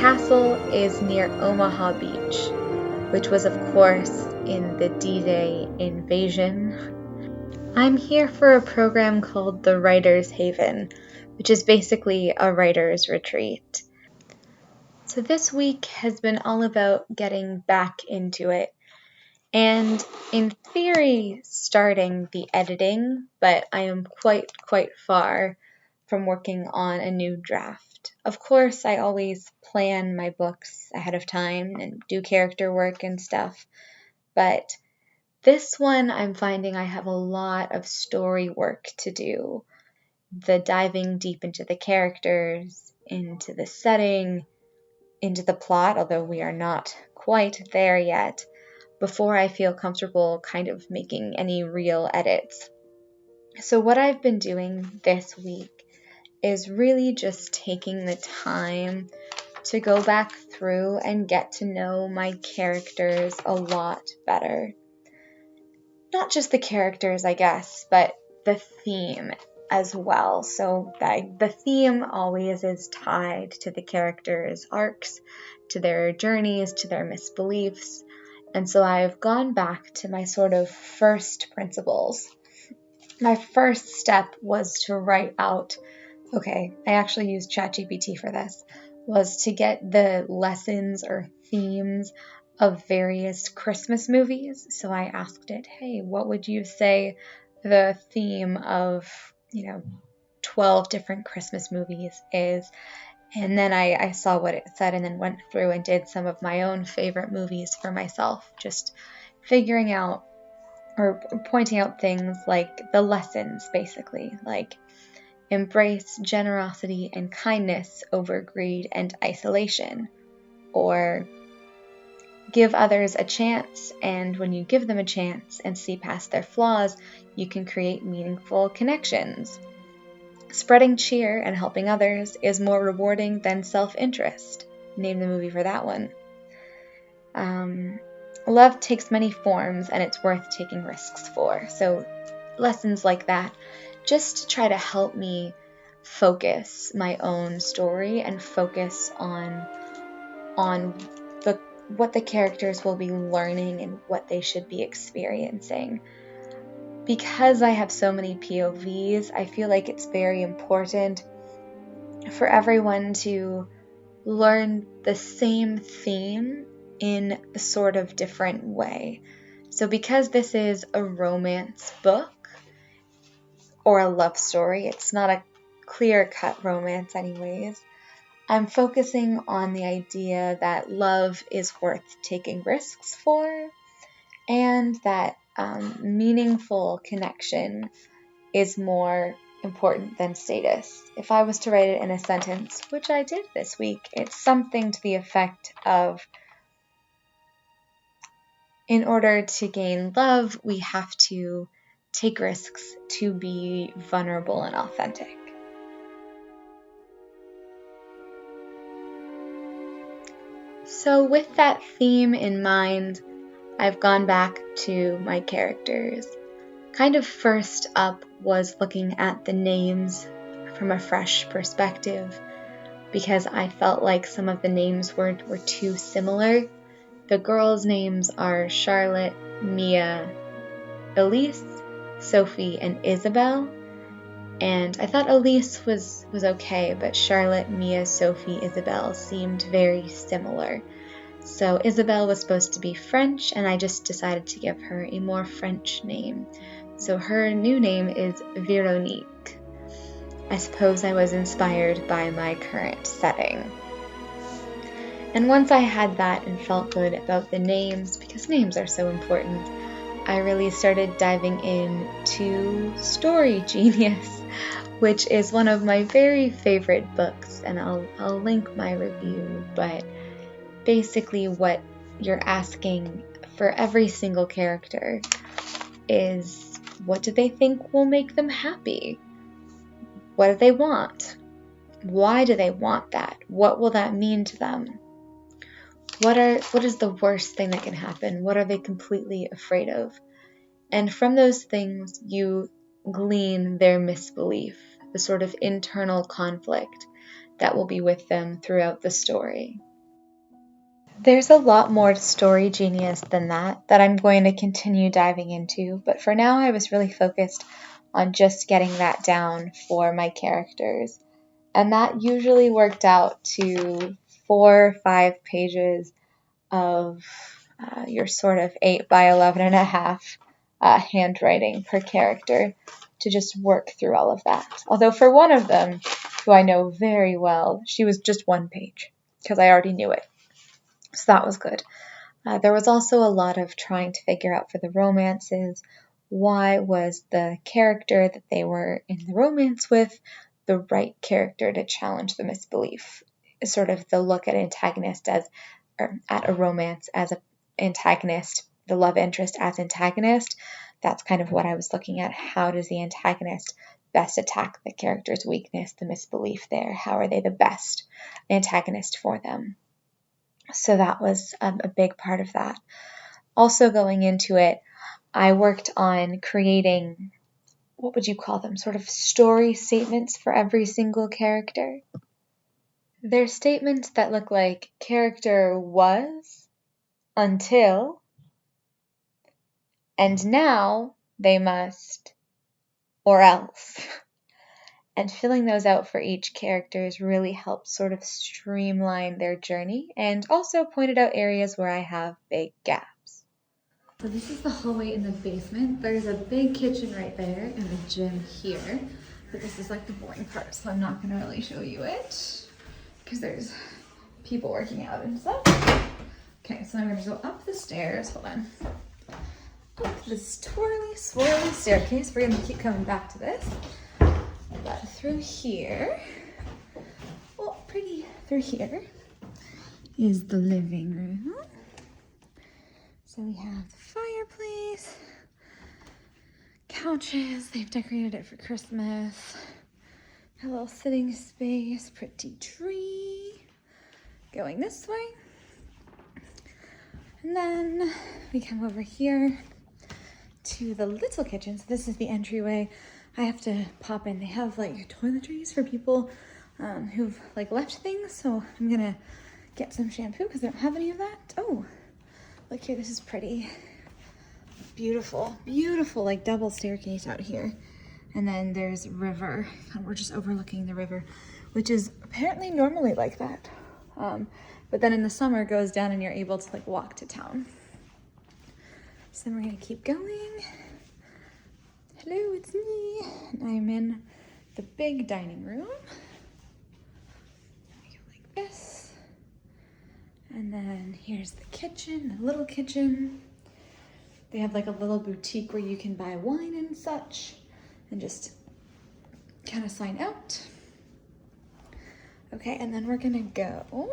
castle is near Omaha Beach, which was, of course, in the D-Day invasion. I'm here for a program called the Writer's Haven, which is basically a writer's retreat. So this week has been all about getting back into it, and in theory starting the editing, but I am quite far from working on a new draft. Of course, I always plan my books ahead of time and do character work and stuff, but this one I'm finding I have a lot of story work to do. The diving deep into the characters, into the setting, into the plot, although we are not quite there yet, before I feel comfortable kind of making any real edits. So what I've been doing this week is really just taking the time to go back through and get to know my characters a lot better. Not just the characters, I guess, but the theme as well. So the theme always is tied to the characters' arcs, to their journeys, to their misbeliefs. And so I've gone back to my sort of first principles. My first step was to write out, I actually used ChatGPT for this, was to get the lessons or themes of various Christmas movies. So I asked it, hey, what would you say the theme of, 12 different Christmas movies is? And then I saw what it said and then went through and did some of my own favorite movies for myself, just figuring out or pointing out things like the lessons, basically, like embrace generosity and kindness over greed and isolation, or give others a chance, and when you give them a chance and see past their flaws, you can create meaningful connections. Spreading cheer and helping others is more rewarding than self-interest. Name the movie for that one. Love takes many forms and it's worth taking risks for. So lessons like that, just to try to help me focus my own story and focus on what the characters will be learning and what they should be experiencing. Because I have so many POVs, I feel like it's very important for everyone to learn the same theme in a sort of different way. So because this is a romance book or a love story, it's not a clear-cut romance anyways, I'm focusing on the idea that love is worth taking risks for, and that meaningful connection is more important than status. If I was to write it in a sentence, which I did this week, it's something to the effect of, in order to gain love, we have to take risks to be vulnerable and authentic. So with that theme in mind, I've gone back to my characters. Kind of first up was looking at the names from a fresh perspective, because I felt like some of the names were too similar. The girls' names are Charlotte, Mia, Elise, Sophie, and Isabel. And I thought Elise was okay, but Charlotte, Mia, Sophie, Isabel seemed very similar. So Isabel was supposed to be French, and I just decided to give her a more French name. So her new name is Veronique. I suppose I was inspired by my current setting. And once I had that and felt good about the names, because names are so important, I really started diving into Story Genius, which is one of my very favorite books, and I'll link my review, but basically what you're asking for every single character is, what do they think will make them happy? What do they want? Why do they want that? What will that mean to them? What is the worst thing that can happen? What are they completely afraid of? And from those things, you glean their misbelief, the sort of internal conflict that will be with them throughout the story. There's a lot more to Story Genius than that I'm going to continue diving into, but for now I was really focused on just getting that down for my characters. And that usually worked out to 4 or 5 pages of your sort of 8 by 11.5 handwriting per character to just work through all of that. Although for one of them, who I know very well, she was just 1 page because I already knew it. So that was good. There was also a lot of trying to figure out for the romances, why was the character that they were in the romance with the right character to challenge the misbelief? Sort of the look at antagonist as, or at a romance as an antagonist, the love interest as antagonist. That's kind of what I was looking at. How does the antagonist best attack the character's weakness, the misbelief there? How are they the best antagonist for them? So that was a big part of that. Also going into it, I worked on creating, what would you call them, sort of story statements for every single character. They're statements that look like character was, until, and now they must, or else. And filling those out for each character really helped sort of streamline their journey and also pointed out areas where I have big gaps. So this is the hallway in the basement. There's a big kitchen right there and a gym here. But this is like the boring part, so I'm not going to really show you it because there's people working out and stuff. Okay, so I'm going to go up the stairs. Hold on. Up this twirly, swirly staircase. We're going to keep coming back to this. But through here, well, pretty through here is the living room. So we have the fireplace, couches, they've decorated it for Christmas, a little sitting space, pretty tree, going this way. And then we come over here to the little kitchen. So this is the entryway. I have to pop in. They have like toiletries for people who've like left things. So I'm gonna get some shampoo because they don't have any of that. Oh, look here, this is pretty. Beautiful, beautiful like double staircase out here. And then there's river. And we're just overlooking the river, which is apparently normally like that. But then in the summer it goes down and you're able to like walk to town. So then we're gonna keep going. Hello, it's me. And I'm in the big dining room. We go like this. And then here's the kitchen, the little kitchen. They have like a little boutique where you can buy wine and such and just kind of sign out. Okay, and then we're gonna go.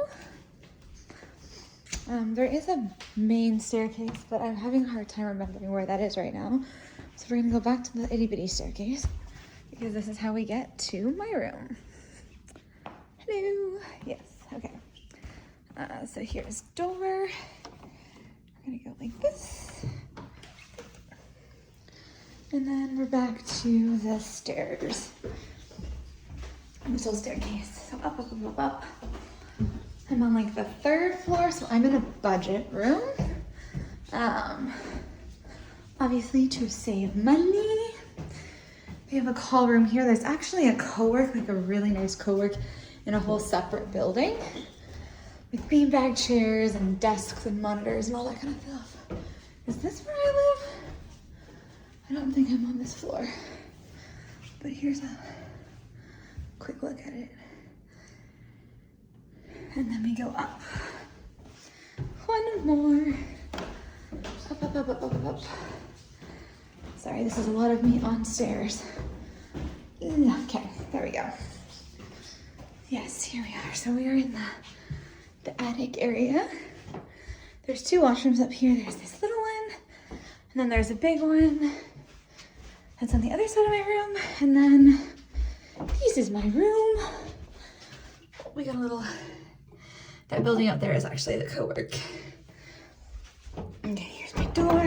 There is a main staircase, but I'm having a hard time remembering where that is right now. So we're gonna go back to the itty bitty staircase because this is how we get to my room. Hello, yes, okay. So here's door. We're gonna go like this. And then we're back to the stairs. This little staircase, so up, up, up, up, up. I'm on like the 3rd floor, so I'm in a budget room. Obviously to save money. We have a call room here. There's actually a co-work, like a really nice co-work in a whole separate building with beanbag chairs and desks and monitors and all that kind of stuff. Is this where I live? I don't think I'm on this floor, but here's a quick look at it. And then we go up. One more. Up, up, up, up, up, up. Sorry, this is a lot of me on stairs. Okay, there we go. Yes, here we are. So we are in the attic area. There's 2 washrooms up here. There's this little one, and then there's a big one. That's on the other side of my room. And then this is my room. We got a little, that building up there is actually the co-work. Okay, here's my door.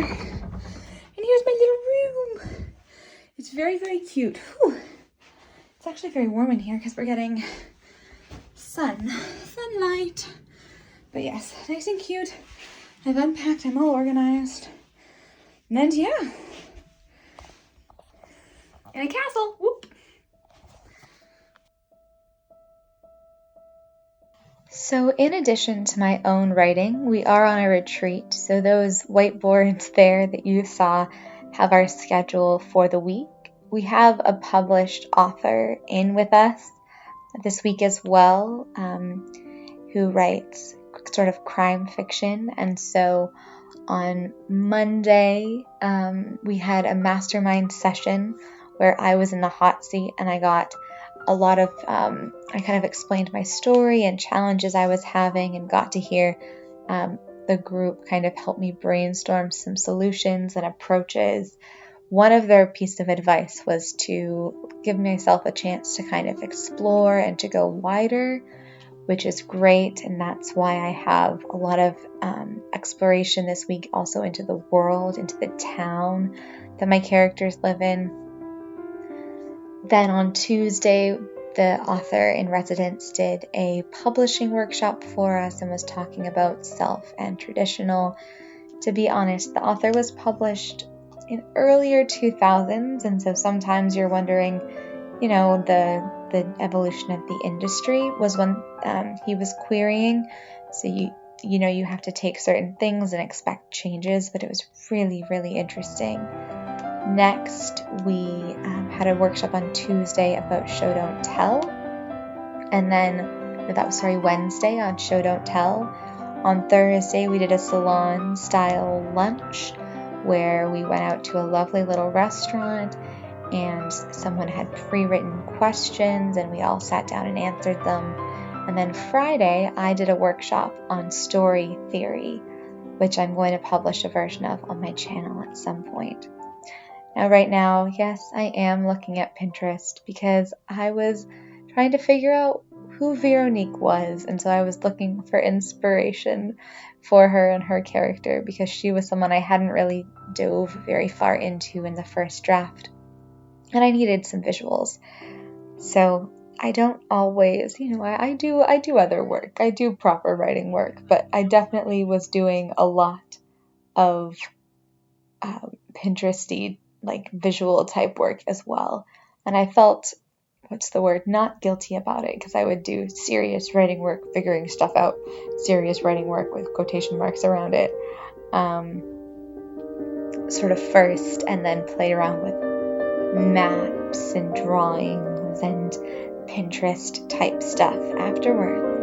And here's my little room. It's very, very cute. Whew. It's actually very warm in here because we're getting sunlight. But yes, nice and cute. I've unpacked, I'm all organized. And yeah. In a castle, whoop. So in addition to my own writing, we are on a retreat. So those whiteboards there that you saw have our schedule for the week. We have a published author in with us this week as well, who writes sort of crime fiction. And so on Monday, we had a mastermind session where I was in the hot seat and I got a lot of, I kind of explained my story and challenges I was having and got to hear the group kind of help me brainstorm some solutions and approaches. One of their pieces of advice was to give myself a chance to kind of explore and to go wider, which is great. And that's why I have a lot of exploration this week also into the world, into the town that my characters live in. Then on Tuesday, the author in residence did a publishing workshop for us and was talking about self and traditional. To be honest, the author was published in earlier 2000s, and so sometimes you're wondering, the evolution of the industry was when he was querying. So you have to take certain things and expect changes, but it was really, really interesting. Next, we had a workshop on Tuesday about Show Don't Tell. And then, Wednesday on Show Don't Tell. On Thursday, we did a salon-style lunch where we went out to a lovely little restaurant and someone had pre-written questions and we all sat down and answered them. And then Friday, I did a workshop on story theory, which I'm going to publish a version of on my channel at some point. Now, right now, yes, I am looking at Pinterest because I was trying to figure out who Veronique was, and so I was looking for inspiration for her and her character because she was someone I hadn't really dove very far into in the first draft, and I needed some visuals. So I don't always, I do other work. I do proper writing work, but I definitely was doing a lot of Pinteresty, like visual type work as well. And I felt, not guilty about it, because I would do serious writing work, figuring stuff out, serious writing work with quotation marks around it, sort of first, and then play around with maps and drawings and Pinterest type stuff afterwards.